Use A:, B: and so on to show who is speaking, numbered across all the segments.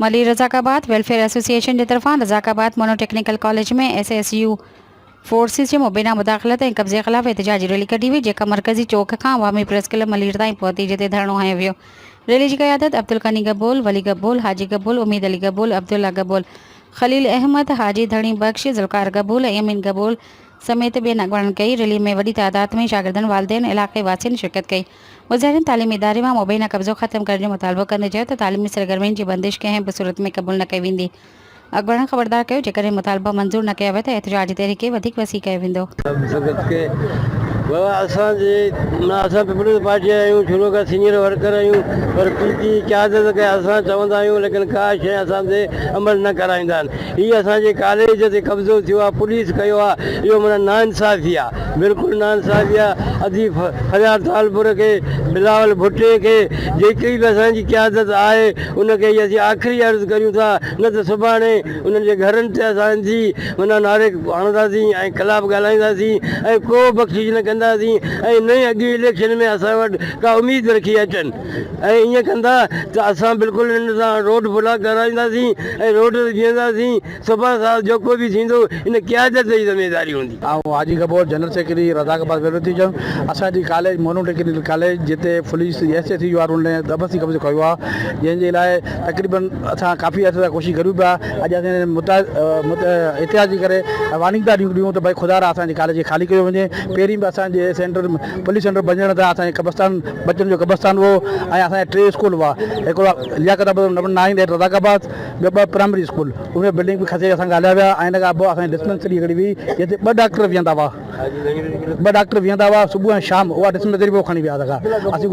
A: मली रज़ाकाबाद welfare association की तरफ़ां रज़ाकाबाद मोनो टेक्निकल कॉलेज में SSU फोर्सिस के मुबैना मुदाखलत और कब्ज़े ख़िलाफ़ एहतजाजी रैली कढी वई, जेका मरकज़ी चौक खां अवामी प्रेस क्लब मलीर ताईं पहुती, जिते धरणो हयो वियो। रैली की क़यादत अब्दुल गनी गबोल, वली गबोल, हाजी गबोल, उम्मीद अली गबोल, अब्दुल्ला गबोल, खलील अहमद, हाजी धणी बख्श, ज़ुल्कार गबोल और अमीन गबोल समेत बेन अगवान कई। रैली में वडी तादाद में शागिर्दन, वालिदैन, इलाक़े वासियों ने शिरकत कई। मुज़ाहिरीन तालीमी इदारे में मुबैना कब्ज़ो ख़त्म करने जो मुतालबो करने चयो त तालीमी सरगर्मियुनि जी बंदिश कंहिं बि सूरत में क़बूल न कई वेंदी। अकबरान ख़बरदार कयो, जेकॾहिं मुतालबा मंज़ूर न कया वे त एहतिजाज तहरीके वधीक वसी कयो वेंदो।
B: असां पीपल्स पार्टी आहियूं, शुरू खां सीनियर वर्कर आहियूं, पर पीटी क़यादत खे असां चवंदा आहियूं, लेकिन का शइ असांजे अमल न कराईंदा आहिनि। हीअ असांजे कॉलेज ते कब्ज़ो थियो आहे, पुलिस कयो आहे, इहो माना नाइंसाफ़ी आहे, बिल्कुलु नाइंसाफ़ी आहे। अदी फरियाद तालपुर खे, बिलावल भुट्टे खे, जेकी बि असांजी क़यादत आहे उनखे असीं आख़िरी अर्ज़ु करियूं था, न त सुभाणे उन्हनि जे घरनि ते असांजी माना नारे हणंदासीं ऐं ख़िलाफ़ु ॻाल्हाईंदासीं ऐं को बख़्शिश न कंदासीं ऐं न ई अॻे इलेक्शन में असां वटि का उमेद रखी अचनि ऐं ईअं कंदा त असां बिल्कुलु हिन सां रोड ब्लॉक कराईंदासीं ऐं रोड ते बीहंदासीं। सुभाणे साल जेको बि थींदो इन क़यादत जी ज़िमेदारी हूंदी।
C: हाजी गबोर जनरल सेक्रेटरी रज़ाकाबाद वेलफेयर जो असांजी कॉलेज मोनो टेक्निकल कॉलेज जिते पुलिस SSU वारनि ज़बरदस्ती कब्ज़ो कयो आहे, जंहिंजे लाइ तक़रीबन असां काफ़ी अर्से सां कोशिशि करियूं पिया। अॼु असां एतिहाजी करे वार्निंग था ॾियूं त भई ख़ुदा असांजे कॉलेज खे ख़ाली कयो वञे। पहिरीं बि असांजे सेंटर पुलिस सेंटर बणजण था असांजे कब्रस्तान बचनि जो कब्रस्तान हो ऐं असांजे 3 स्कूल हुआ, हिकिड़ो लियाकत नंबर 9 एट रज़ाकाबाद, ॿियो 2 प्राइमरी स्कूल, उन बिल्डिंग बि खसे असां ॻाल्हाया विया। ऐं हिन खां पोइ असांजी डिस्पेंसरी हिकिड़ी हुई जिते 2 डॉक्टर बीहंदा हुआ, 2 डॉक्टर बीहंदा हुआ सुबुह ऐं शाम, उहा डिस्पेंसरी पोइ खणी विया था। असीं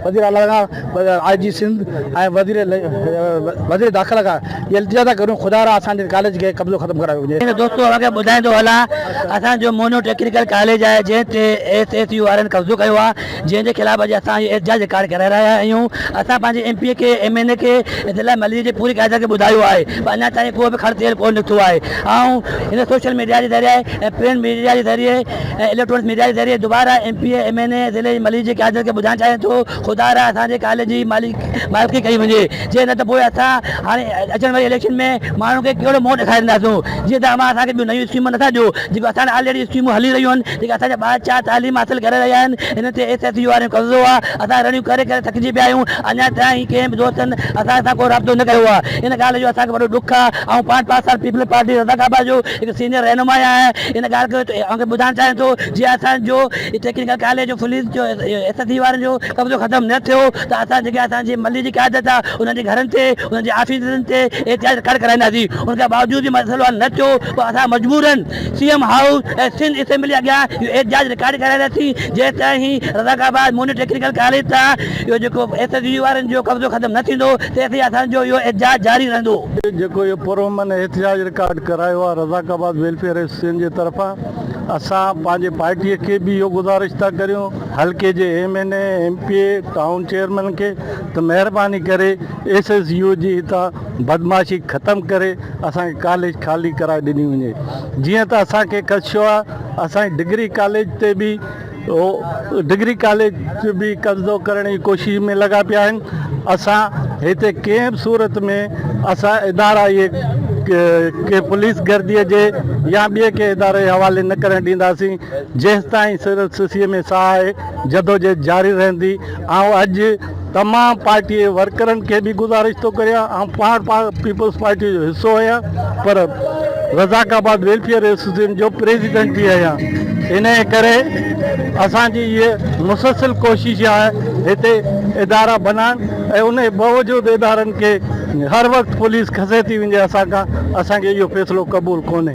C: वज़ीर आला खां, IG सिंध ऐं वज़ीर दाख़िला खां इहा इल्तिजा था करूं, ख़ुदा असांजे कॉलेज खे कब्ज़ो ख़त्म करायो वञे।
D: दोस्तों असांखे ॿुधाईंदो हलां, असांजो मोनो टेक्निकल कॉलेज आहे जंहिं ते SSU वारनि कब्ज़ो कयो आहे, जंहिंजे ख़िलाफ़ अॼु असां एहतिजाज रिकॉर्ड कराए रहिया आहियूं। असां पंहिंजे MP खे MNA खे इतला मली जी पूरी क़यादत खे ॿुधायो आहे, पर अञा ताईं को बि ख़र्च कोन निकितो आहे। ऐं हिन सोशल मीडिया जे ज़रिए ऐं प्रिंट मीडिया जे ज़रिए ऐं इलेक्ट्रॉनिक मीडिया जे ज़रिए दुबारा MP MNA ज़िले मली जी क़यादत खे ॿुधाइणु चाहियां थो, ख़ुदा असांजे कॉलेज जी मालिकी कई वञे, जे न त पोइ असां हाणे अचण वारे इलेक्शन में माण्हुनि खे कहिड़ो मोह ॾेखारींदासीं। जीअं त असांखे ॿियूं नयूं स्कीमूं नथा ॾियो, जेको असां ऑलरेडी स्कीमूं हली रहियूं आहिनि, जेका असांजा ॿार 4 तालीम हासिल करे रहिया आहिनि, हिन ते SSU वारनि कब्ज़ो आहे। असां रड़ियूं करे करे थकिजी पिया आहियूं, अञा ताईं कंहिं बि दोस्तनि असां सां को राब्तो न कयो आहे। इन ॻाल्हि जो असांखे वॾो ॾुख आहे। ऐं 5 साल पीपल्स पार्टी रज़ाकाबाद जो हिकु सीनियर रहनुमा आहियां, इन ॻाल्हि खे तव्हांखे ॿुधाइणु चाहियां थो, जीअं असांजो टेक्निकल कॉलेज जो पुलिस जो SSU वारनि जो कब्ज़ो ख़त्म न थियो त असां जेके असांजी मली जी क़यादत आहे उन्हनि जे घरनि ते, उन्हनि जे ऑफिसनि ते एहतिजाज रिकॉर्ड कराईंदासीं। उनखां बावजूद भी मसइलो हल न थियो, पोइ असां मजबूरन CM हाउस ऐं सिंध असेंबली अॻियां इहो एहतिजाज रिकॉर्ड कराईंदासीं, जेसि ताईं रज़ाकाबाद मोनो टेक्निकल कॉलेज तां इहो जेको SSU वारनि जो कब्ज़ो ख़त्म न थींदो, तेसिताईं असांजो इहो एहतिजाज जारी रहंदो।
B: जेको इहो पुरअमन एहतिजाज रिकॉर्ड करायो आहे रज़ाकाबाद वेलफेयर एसोसिएशन जे तरफ़ां, असां पंहिंजे पार्टीअ खे बि इहो गुज़ारिश था करियूं, हल्के जे MNA MPA टाउन चेयरमैन खे, त महिरबानी करे SSU जी हितां बदमाशी ख़त्म करे असांखे कॉलेज ख़ाली कराए ॾिनी वञे। जीअं त असांखे ख़दशो आहे, असांजी डिग्री कॉलेज ते बि डिग्री कॉलेज बि कब्ज़ो करण जी कोशिशि में लॻा पिया आहिनि। असां हिते कंहिं बि सूरत में असां इदारा इहे के पुलिस गर्दीअ जे या ॿिए के इदारे जे हवाले न करणु ॾींदासीं, जेसि ताईं सिरसीअ में साह आहे जदोजहद जारी रहंदी। ऐं अॼु तमामु पार्टी जे वर्करनि खे बि गुज़ारिश थो करियां, ऐं पाण पीपल्स पार्टी जो हिसो आहियां, पर रज़ाकाबाद वेलफेयर एसोसिएशन जो प्रेसिडेंट बि आहियां। इन करे असांजी इहे मुसलसिल कोशिशि आहे हिते इदारा बनाइण, ऐं उन बावजूद इदारनि खे हर वक़्तु पुलिस खसे थी वञे असांखां, असांखे इहो फ़ैसिलो क़बूल कोन्हे।